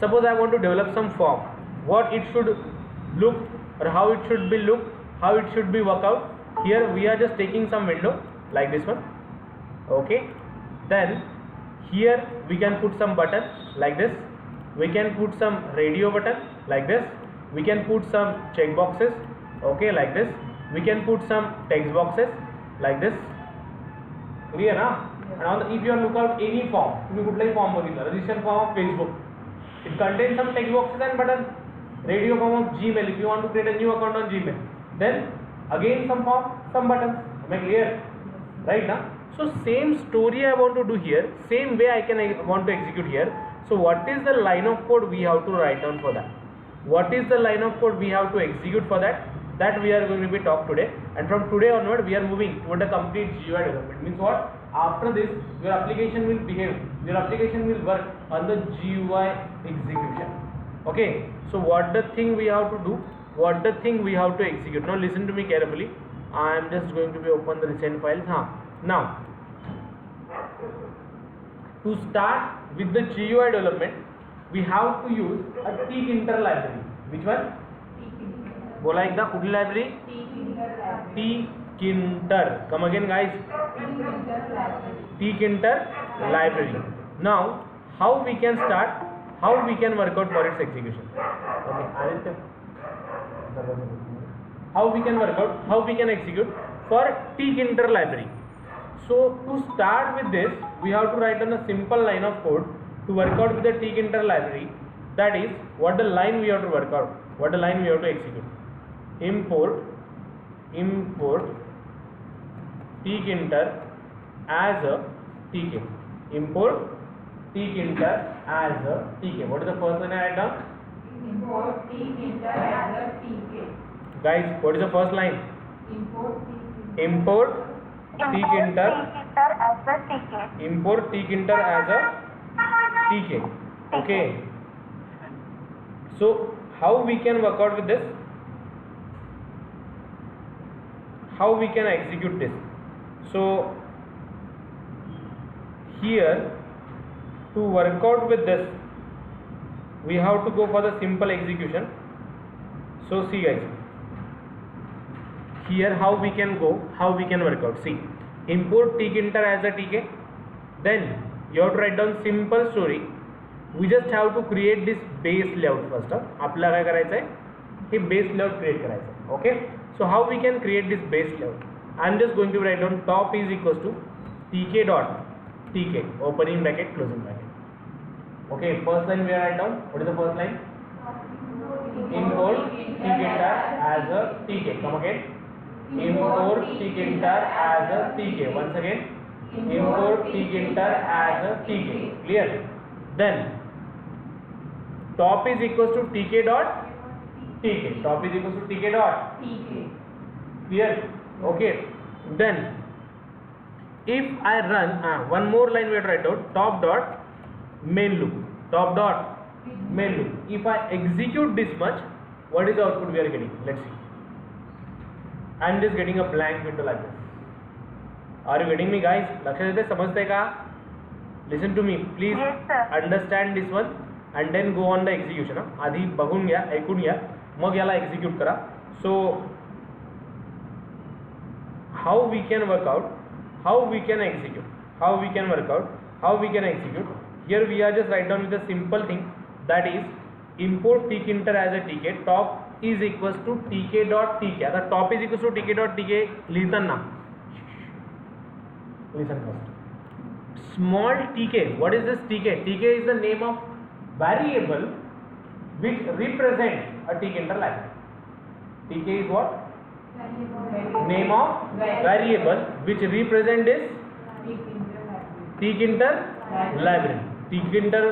suppose I want to develop some form, what it should look or how it should be look, how it should be work out. Here we are just taking some window like this one, okay. Then here we can put some button like this, we can put some radio button like this, we can put some check boxes, okay, like this, we can put some text boxes like this, clear na? And on the, if you are look out any form, तुम्ही कुठलाही form बघितला, register form of Facebook, it contains some text boxes and button. Radio form of Gmail, if you want to create a new account on Gmail, then again some form, some buttons. Am I clear? Right now? So same story I want to do here, same way I want to execute here. So what is the line of code we have to write down for that? What is the line of code we have to execute for that? That we are going to be talk today, and from today onward we are moving toward a complete GUI development. Means what? After this your application will behave, your application will work on the GUI execution. Okay, so what the thing we have to do, what the thing we have to execute. Now listen to me carefully. I am just going to be open the recent files. Now to start with the GUI development we have to use a tkinter library. Which one? बोला एकदा, कुठली library? tkinter. Come again guys. tkinter library. Now how we can start, how we can work out for its execution. Okay, Aditya, how we can work out, how we can execute for tkinter library. So to start with this we have to write down a simple line of code to work out with the tkinter library. That is what the line we have to work out, what the line we have to execute. Import tkinter as a tk. Import tkinter as a tk. What is the first line I write down? Import tkinter as a tk. Guys, what is the first line? Import tkinter as a tk. Import tkinter as a tk. Okay. So how we can work out with this? How we can execute this? So here to work out with this we have to go for the simple execution. So see guys, here how we can go, how we can work out. See, import tkinter as a tk, then you have to write down simple story. We just have to create this base layout first. आपल्याला काय करायचं आहे, हे base layout create करायचं आहे. Okay, so how we can create this base layout? I am just going to write down top is equals to tk dot tk, opening bracket, closing bracket. Okay, first line we write down. What is the first line? Import tkinter as a tk. Come again. Import tkinter as a tk. Once again, import tkinter as a tk. Clear? Then top is equals to tk dot tk. Top is equals to tk dot tk. Clear? Okay. Then if I run one more line we have to write down, top dot main loop. Top dot main loop. If I execute this much, what is the output we are getting? Let's see. I am just getting a blank window like this. Are you getting me guys? लक्षात येते, समजते का? Listen to me please. Yes, sir. Understand this one and then go on the execution. आधी बघून घ्या, ऐकून घ्या, मग याला execute करा. So how we can work out, how we can execute, how we can work out, how we can execute. Here we are just write down with a simple thing, that is import tkinter as a tk. Top is equals to tk dot tk. आता top is equals to tk dot tk लिहिताना listen first. Small tk. What is this tk? Tk is the name of variable which represents a tkinter library. Tk is what? Name of variable which represent is tkinter library. Tkinter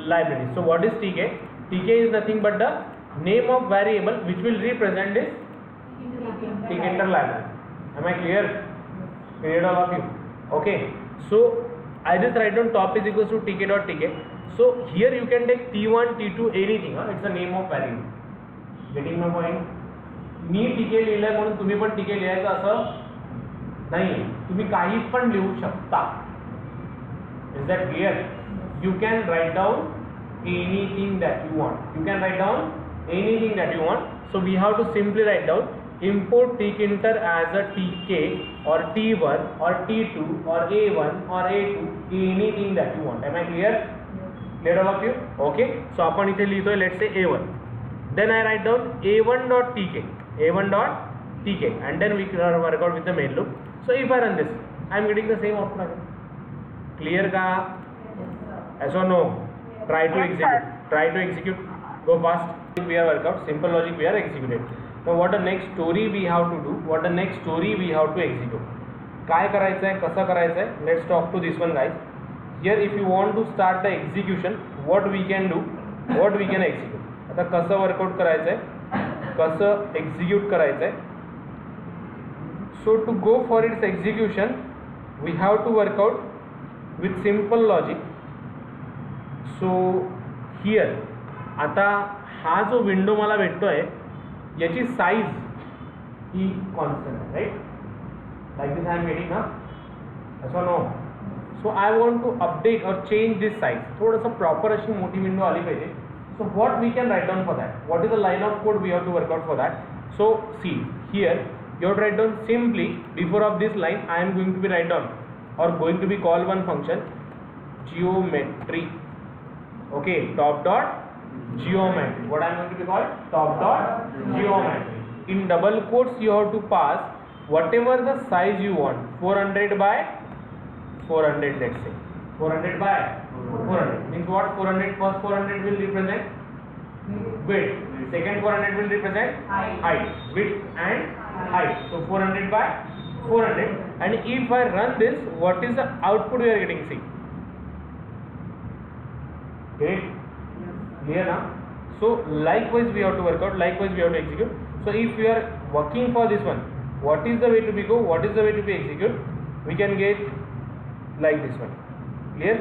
library. So what is tk? Tk is nothing but the name of variable which will represent is tkinter library. Am I clear? Clear all of you? Okay. So I just write down top is equals to tk dot tk. So here you can take t1, t2, anything. It's the name of variable. Getting my point? Me tk लिहिलंय म्हणून तुम्ही पण tk लिहायचं असं नाही, तुम्ही काही पण लिहू शकता. Is that clear? You can write down anything that you want. You can write down anything that you want. So we have to simply write down import tkinter as a tk or t1 or t2 or a1 or a2, anything that you want. Am I clear? Clear all of you? Okay. So आपण इथे लिहितोय let's say a1. Then I write down a1.tk, a1.tk, and then we can work out with the main loop. So if I run this, I am getting the same output again. Clear ka? Yes or no? Try to Yes, execute. sir. Try to execute. Go fast. We are workout. Simple logic we are executed. Now what the next story we have to do? What the next story we have to execute? काय करायचं आहे? कसं करायचं आहे? Let's talk to this one, guys. Here, if you want to start the execution, what we can do? What we can execute? आता कसं workout करायचं आहे? कसं एक्झिक्यूट करायचं आहे? So to go for its execution, we have to work out with simple logic. So here, आता हा जो विंडो मला भेटतोय याची साइज ही कॉन्स्टंट आहे, right? Like this I am getting ना, असो no. So I want to update or change this size. थोडंसं प्रॉपर अशी मोठी विंडो आली पाहिजे. So what we can write down for that? What is the line of code we have to work out for that? So see here you have to write down simply before of this line I am going to be write down or going to be call one function geometry. Okay, top dot geometry. What I am going to be called? Top dot geometry. In double quotes you have to pass whatever the size you want. 400 by 400, let's say 400 by 400 means what? 400, first 400 will represent width, second 400 will represent height, width and height. So 400 by 400, and if I run this, what is the output we are getting? See, okay, clear now? So likewise we have to work out, likewise we have to execute. So if we are working for this one, what is the way to be go, what is the way to be execute? We can get like this one. Clear?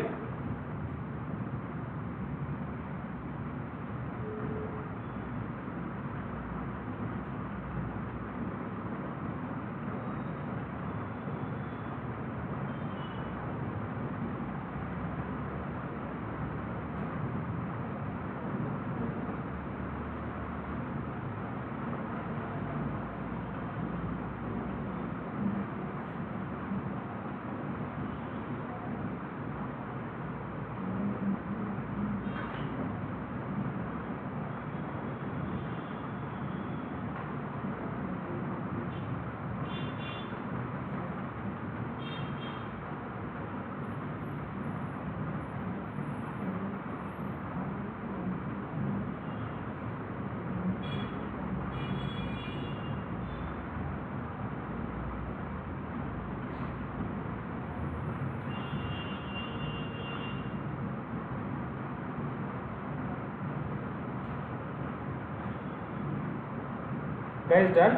Guys, done?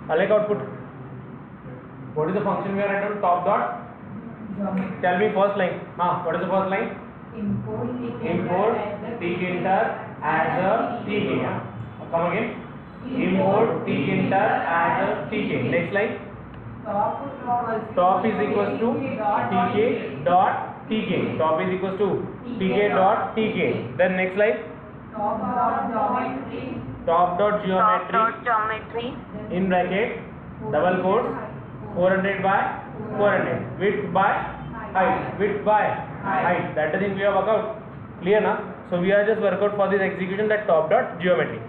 I like output. What is the function we are writing on? Top dot. Tell me first line. What is the first line? Import tkinter as a tk. Come again. Import tkinter as a tk. Next line. Top is equals to tk dot tk. Top is equals to tk dot tk. Then next line. Top dot geometry in bracket double quotes 400 by 400, width by height. That is in we have work out. Clear na? So we are just work out for this execution that top dot geometry.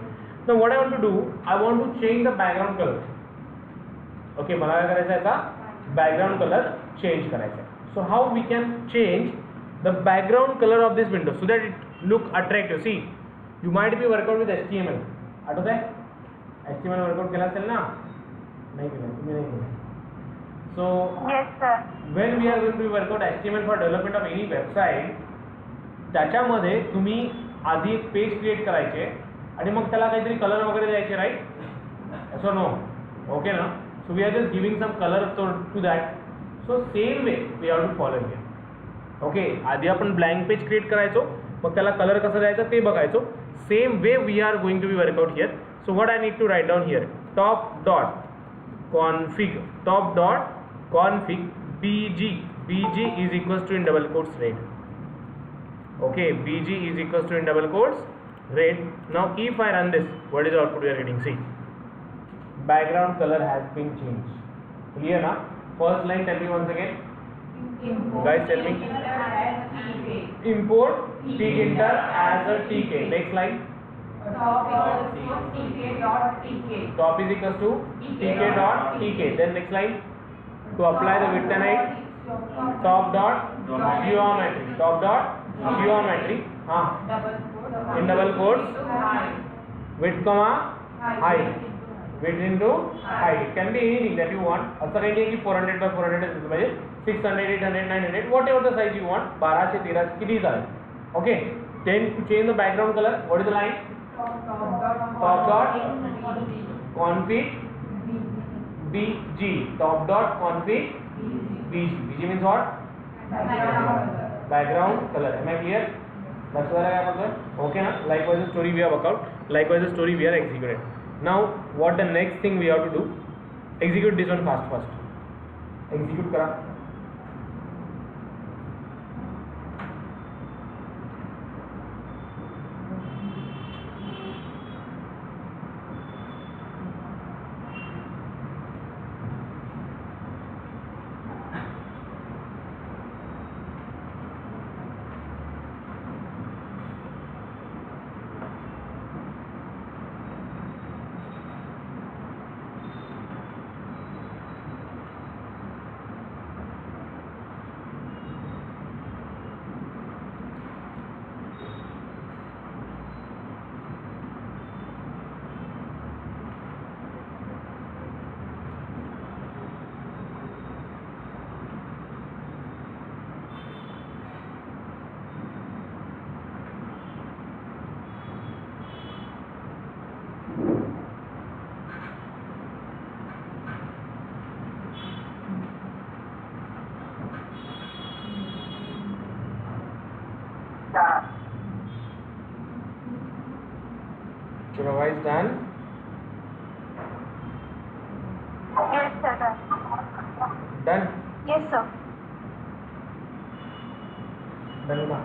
Now what I want to do, I want to change the background color. Okay, मला काय करायचं आहे आता background color change करायचा आहे. So how we can change the background color of this window so that it look attractive? See, you might be work out with HTML. आठवत आहे? HTML workout केला असेल ना? नाही केला, तुम्ही नाही केला. So Yes, sir. when we are going to work out HTML for development of any website, त्याच्यामध्ये तुम्ही आधी एक पेज क्रिएट करायचे आणि मग त्याला काहीतरी कलर वगैरे द्यायचे, राईट? असो नो? ओके ना? So we are just giving some color to that. So same way we have to follow here. Okay, आधी आपण ब्लँक पेज क्रिएट करायचो, मग त्याला कलर कसं द्यायचं ते बघायचो. Same way we are going to be work out here. So what I need to write down here? Top dot config bg BG is equals to in double quotes red. Okay, BG is equals to in double quotes red. Now if I run this, what is the output we are getting? See, background color has been changed. Clear now? First line, tell me once again. Guys, tell me. Import tkinter as a tk. Next line. Top equals to tk dot tk. Top is equals to tk dot tk. Then next line. To apply the width and height. Top dot geometry. Top dot geometry. In double quotes. Width comma height. Width into height. It can be anything that you want. असं काही नाही की 400 by 400 is पाहिजे, 600, 800, 900, whatever the size you want. 1200, 1300 किती चालेल. Okay. Then to change the background color, what is the line? Top dot config BG. Top dot config BG. BG means what? Background color. Am I clear? लक्षात आलं काय आपलं? Okay ना? Likewise the story we have worked out. Likewise the story we are executed. Now what the next thing we have to do? Execute this one first. Execute करा. Supervise done. Yes, sir. Done. Yes, sir. Done ना.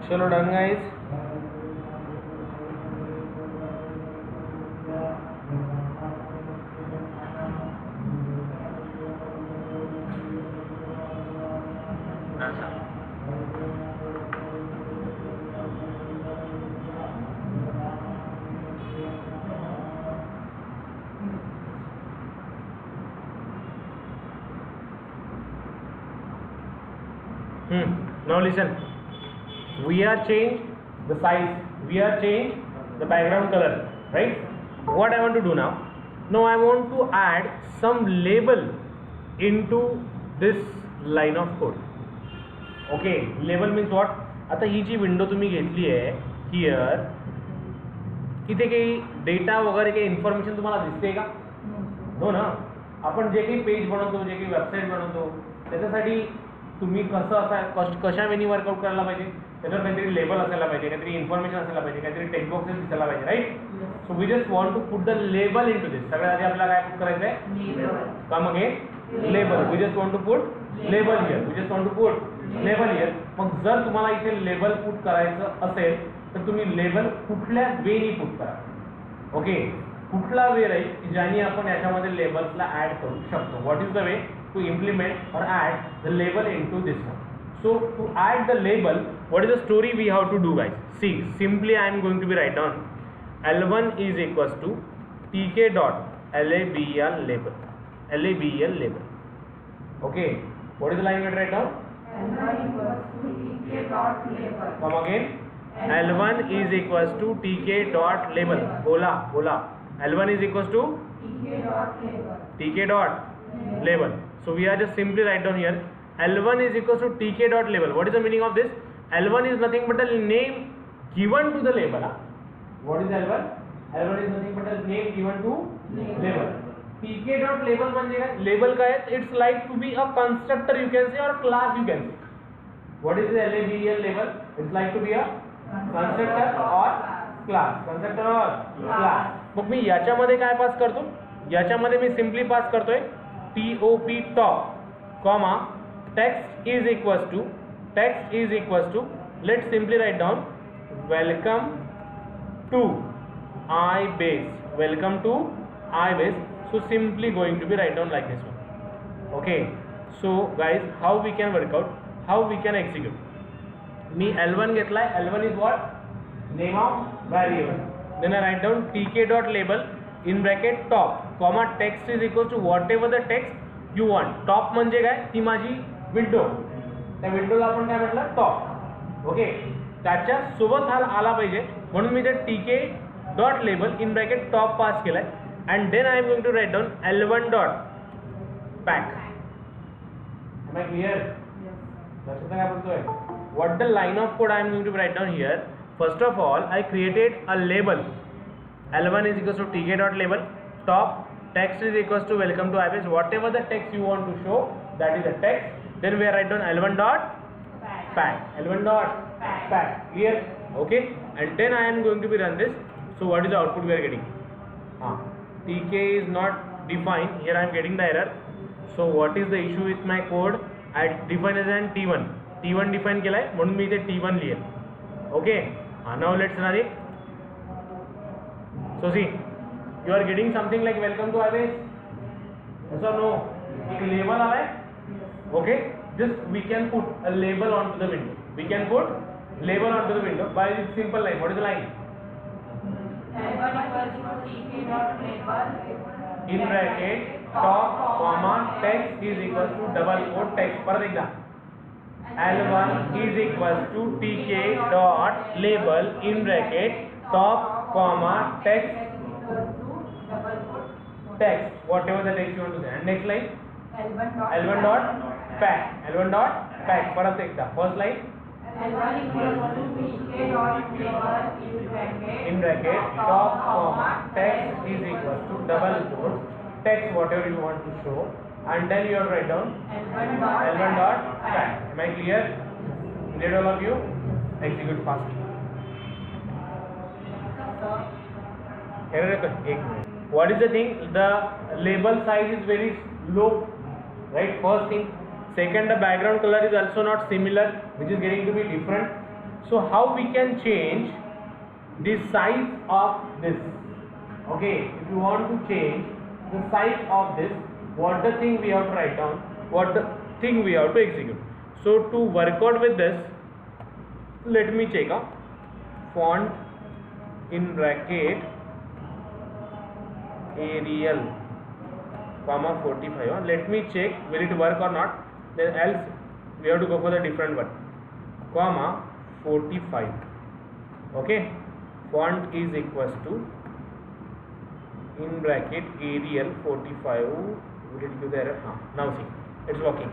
चलो done guys. Now listen. We are changed the size, we are changed the background color, right? What I want to do now? Now I want to add some label into this line of code. Okay, label means what? आता ही जी window तुम्ही घेतली आहे here, इथे काही data वगैरे काही information तुम्हाला दिसते का? हो ना. आपण जे काही पेज बनवतो, जे काही वेबसाईट बनवतो, त्याच्यासाठी तुम्ही कशा वेनी वर्कआउट करायला पाहिजे? त्याच्यावर काहीतरी लेबल असायला पाहिजे, काहीतरी इन्फॉर्मेशन असायला पाहिजे, काहीतरी टेक्स्ट बॉक्सेस दिसायला पाहिजे, right? So we just want to put the label into this. सगळ्यात आधी आपल्याला काय पुट करायचं आहे? Come again label. We just want to put label here. We just want to put label here. मग जर तुम्हाला इथे लेबल पुट करायचं असेल तर तुम्ही लेबल कुठल्या वेनी पुट करा. ओके, कुठला वे राहील की ज्याने आपण याच्यामध्ये लेबल्सला ऍड करू शकतो? What is the way to implement or add the label into this one? So to add the label, what is the story we have to do, guys? See, simply I am going to be write down L1 is equals to tk dot label label. Label label. Okay, what is the line we write down? L1 equals to tk dot label. Come again. L1 is equals to tk dot label. बोला L1 is equals to tk dot label. So we are just simply write down here L1 is equals to tk dot label. What is the meaning of this? L1 is nothing but the name given to the label. What is L1? L1 is nothing but the name given to label. tk dot label म्हणजे काय? Label काय आहे? It's like to be a constructor you can say or class you can say. What is the label? It's like to be a constructor or class. Constructor or class. मग मी याच्यामध्ये काय पास करतो? याच्यामध्ये मी simply पास करतोय top comma text is equals to let's simply write down welcome to iBase. So simply going to be write down like this one. Okay, so guys, how we can work out, how we can execute. Me L1 घेतलाय. L1 is what? Name of variable. Then I write down tk dot label in bracket top comma text is equals to whatever the text you want. Top म्हणजे काय? ती माझी window. त्या विंडोला आपण काय म्हटलं? Top. Okay, त्याच्या सोबत आला पाहिजे म्हणून मी ते tk dot label in bracket top पास केलाय. And then I am going to write down L1 dot pack. Am I clear? लक्षात काय बोलतोय? What the line of code I am going to write down here? First of all, I created a label. L1 is equals to tk dot label. Top text is equals to welcome to iBase. Whatever the text you want to show, that is the text. Then we are write down L1 dot pack. L1 dot pack. Clear? Okay. And then I am going to be run this. So what is the output we are getting? tk is not defined. Here I am getting the error. So what is the issue with my code? I define as an t1 define केलाय म्हणून मी इथे t1 लिहिल. Okay, now let's run it. So see, you are getting something like welcome to iBase. Yes or no? एक label आलाय. Okay, just we can put a label onto the window. We can put label onto the window by this simple line. What is the line? L1 equals to tk dot label In bracket top comma text is equals to double quote text. परत एकदा L1 is equals to tk dot label in bracket top comma text equals to double quote text whatever the text you want to say. And next line L1 dot pack परत एकदा first line L1 equals to tk dot label in bracket top comma text is equals to double quote text whatever you want to show, and then you have write down L1 dot pack. Am I clear? Did all of you execute fast? What is the thing? The label size is very low, right? First thing. Second, the background color is also not similar, which is getting to be different. So how we can change the size of this? Okay, if you want to change the size of this, what the thing we have to write down, what the thing we have to execute. So to work out with this, let me check font in bracket Arial comma 45. Let me check will it work or not. Then else we have to go for the different one, comma 45. Okay, font is equals to in bracket Arial 45. Will it give the error? Now see, it's working.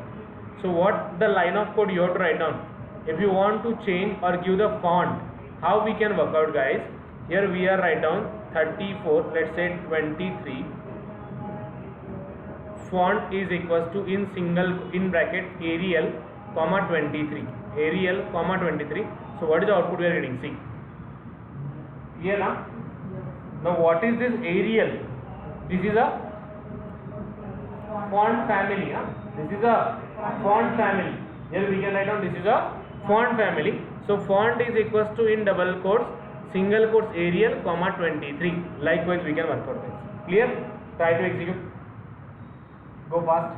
So what the line of code you have to write down? If you want to change or give the font, how we can work out, guys? Here we are write down 34, let's say 23. Font is equals to in bracket Arial comma 23. Arial comma 23. So what is the output we are getting? See here now. Now what is this Arial? This is a font family. This is a font family. Here we can write down this is a font family. So font is equals to in double quotes single quotes Arial comma 23. Likewise we can work out this. Clear? Try to execute. Go fast.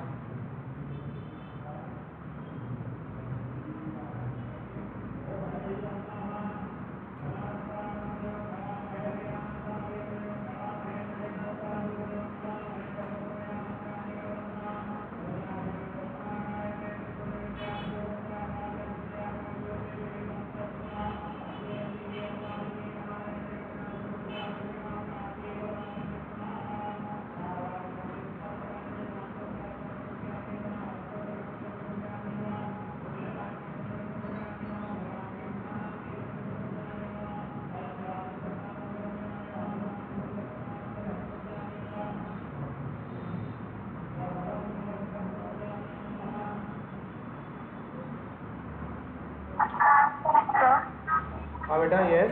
beta, yes.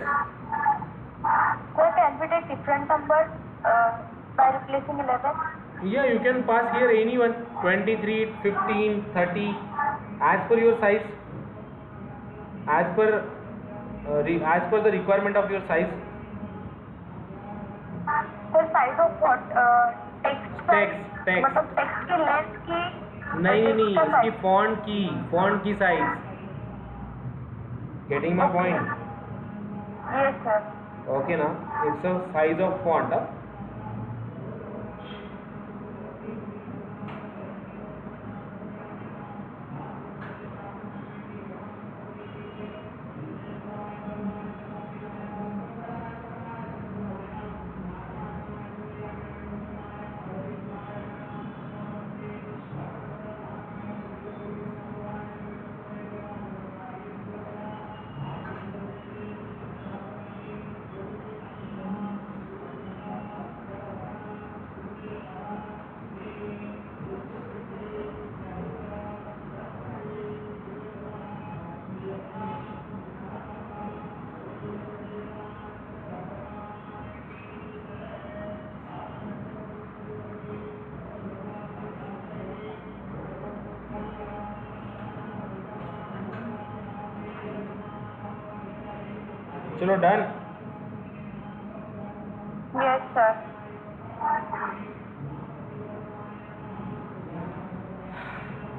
Sir, can we take different numbers by replacing 11? Yeah, you can pass here anyone, 23, 15, 30, as per your size, as per the requirement of your size. Sir, size of what? Text size? Text. मतलब text की length की? नहीं, text का इसकी size? font की size. Getting my point? Yes, sir. Okay ना, it's a size of font. चलो done. Yes, sir.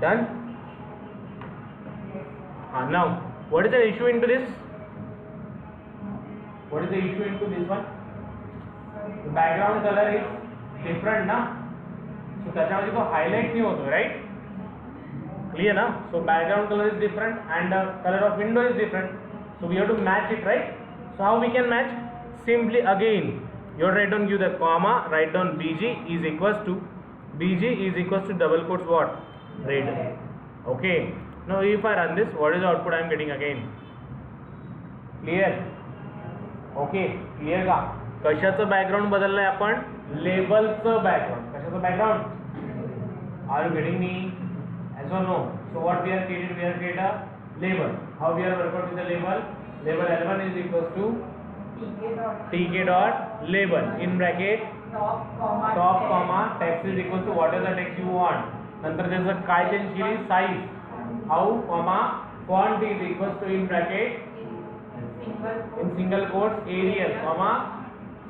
Done. Now, what is the issue into this? What is the issue into this one? The background color is different, ना? So त्याच्यामध्ये तो highlight नहीं होतो, right? Clear ना? So background color is different and the color of window is different. So we have to match it, right? So how we can match? Simply again, you write down, give the comma, write down BG is equals to double quotes what? Red. Okay. Now if I run this, what is the output I am getting again? Clear? Okay. Clear का? कशाचं background बदललंय आपण? Labelचं background. कशाचं background? Are you getting me? Yes or no? So what we have created? We have created a label. How we are working with the label? Label L1 is equals to tk dot label in bracket top comma text is equals to what is the text you want. नंतर त्याचं काय change केली? Size. How comma font is equals to in bracket in single quotes Arial comma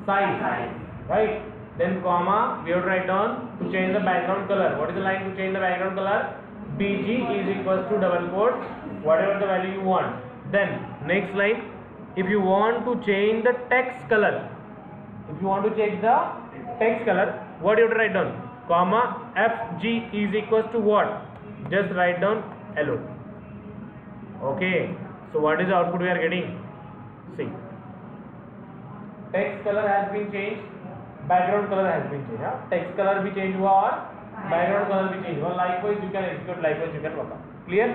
size. Right? Then comma we have to write down to change the background color. What is the line to change the background color? BG is equals to double quotes whatever the value you want. Then next line, if you want to change the text color, what you have to write down? Comma FG is equals to what? Just write down hello. Okay. So what is the output we are getting? See, text color has been changed, background color has been changed. Yeah? Text color भी change हुआ और background color भी change हुआ. Likewise you can execute, likewise you can work out. Clear?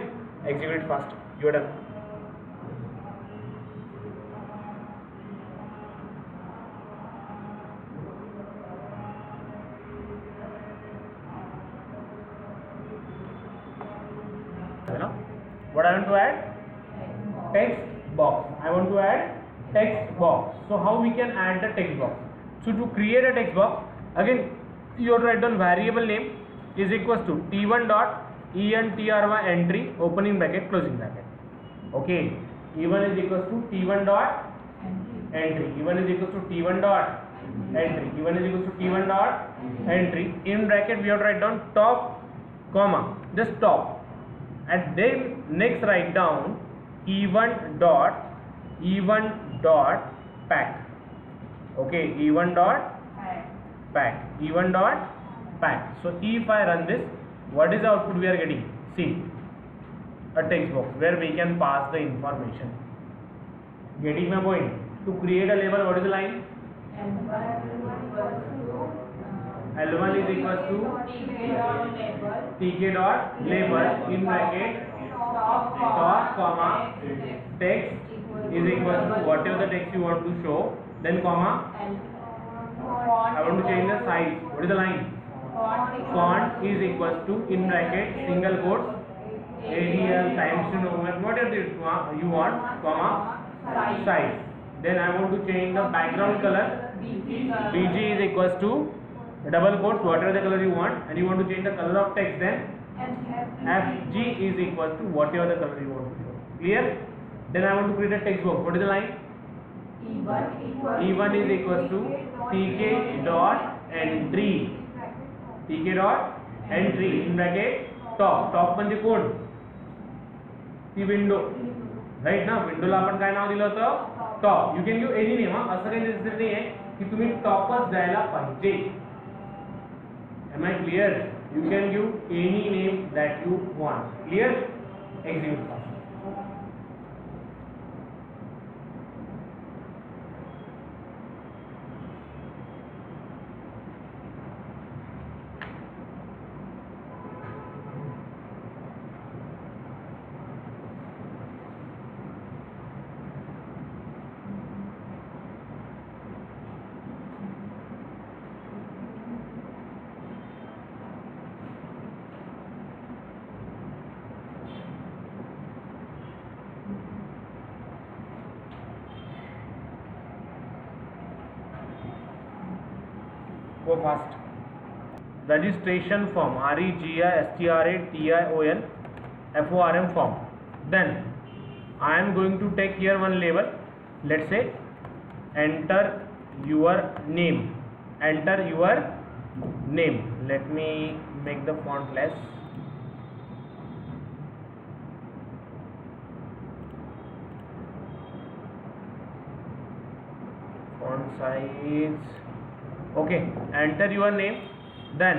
Execute fast. You are done. What I want to add? Text box. I want to add text box. So how we can add the text box? So to create a text box, again you have to write down variable name is equals to t1 dot entry entry opening bracket closing bracket. Okay, e1 is equals to t1 dot entry. e1 is equals to t1 dot entry. e1 is equals to t1 dot entry. In bracket we have to write down top comma just top. And then next write down e1 dot pack. Okay, e1 dot pack. e1 dot pack. So if I run this, what is the output we are getting? See, a text box where we can pass the information. Getting my point? To create a label, what is the line? L1 is equals to tk dot label in bracket top comma text is equals to whatever the text you want to show, then comma I want to change the size. What is the line? Font is equals to in bracket single quotes Arial times New Roman, whatever you want, comma size. Then I want to change the background color. BG is equals to double quotes, whatever the color you want, and you want to change the color of text. Then FG is equals to whatever the color you want to show. Clear? Then I want to create a text box. What is the line? E1 is equals to TK dot entry. TK dot entry in bracket top. Top म्हणजे कोण? ती window. Right ना? विंडोला आपण काय नाव दिलं होतं? Top. You can give any name. असं काही नेसेसरी नाही आहे की तुम्ही टॉपच द्यायला पाहिजे. Am I clear? You can give any name that you want. Clear? Execute. Go fast. Registration form, REGISTRATION FORM form. Then I am going to take here one label. Let's say enter your name. Enter your name. Let me make the font less. Font size. Okay, enter your name. Then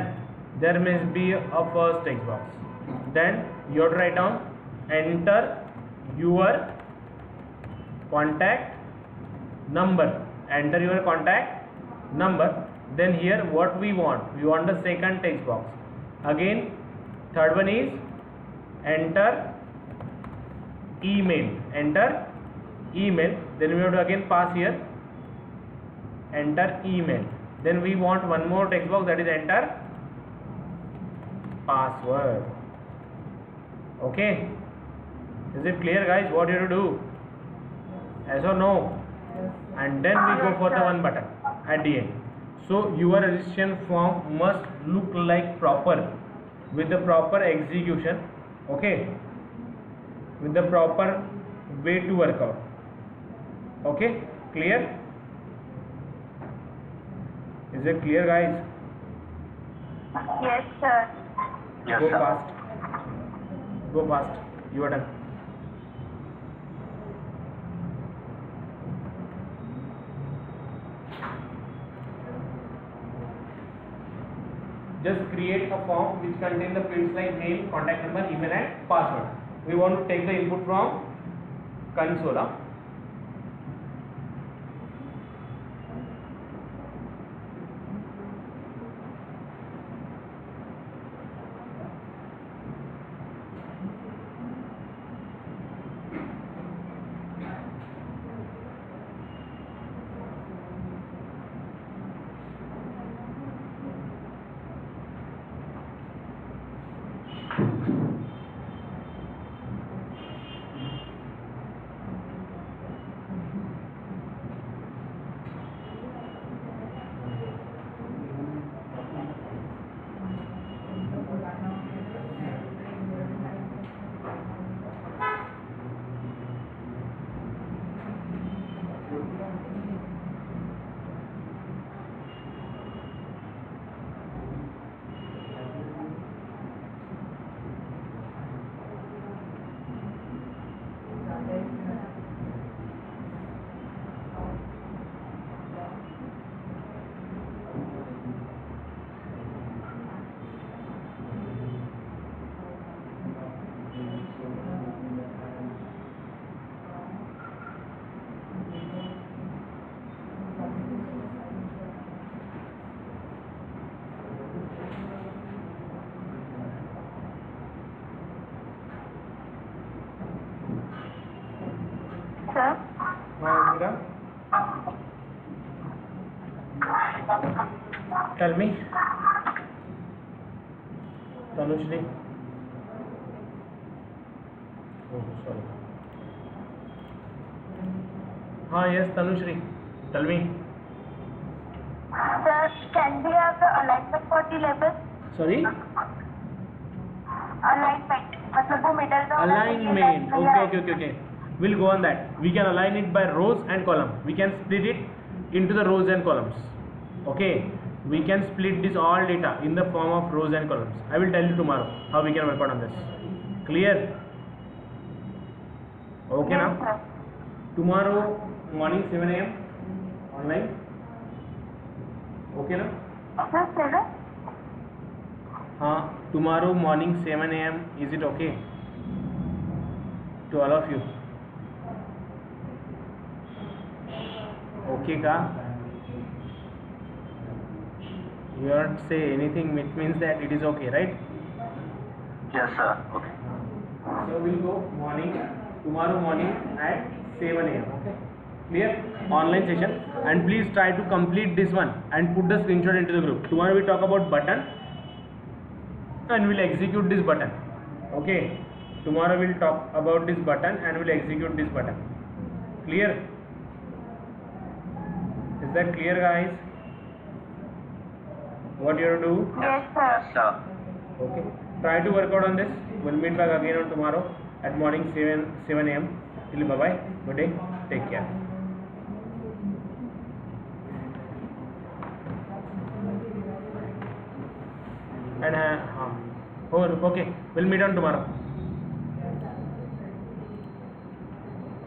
there must be a first text box. Then you have to write down enter your contact number. Enter your contact number. Then here what we want? We want the second text box. Again, third one is enter email. Enter email. Then we have to again pass here enter email. Then we want one more text box, that is enter password. Okay, is it clear guys what you have to do? Yes or no? And then we go for the one button at the end. So your registration form must look like proper, with the proper execution. Okay, with the proper way to work out. Okay, clear? Is it clear guys? Yes sir. Yes, go sir. Fast. Go fast. You are done. Just create a form which contains the fields like name, contact number, email and password. We want to take the input from console. Sir? Tell me. Tanushree. Oh, sorry. Yes, Tanushree, tell me. Sir, can we have the alignment for the labels? Sorry? Alignment. मतलब वो middle में होना चाहिए, Alignment. that नहीं Okay. We'll go on that. We can align it by rows and column. We can split it into the rows and columns. Okay. We can split this all data in the form of rows and columns. I will tell you tomorrow how we can work out on this. Clear? Okay Yes, now? sir. Tomorrow morning 7 a.m. online. Okay now? Sir, sir. Tomorrow morning 7 a.m. Is it okay to all of you? Okay ka? You don't say anything, which means that it is okay, right? Yes, sir. Okay. So we'll go tomorrow morning at 7 a.m. Okay? Clear? Online session. And please try to complete this one and put the screenshot into the group. Tomorrow we talk about button and we'll execute this button. Okay? Tomorrow we'll talk about this button and we'll execute this button. Clear? Is that clear, guys? What you have to do? Yes, sir. Sir. Okay. Try to work out on this. We'll meet back again on tomorrow at morning 7 a.m. Till bye bye. Good day. Take care. And okay. We'll meet on tomorrow.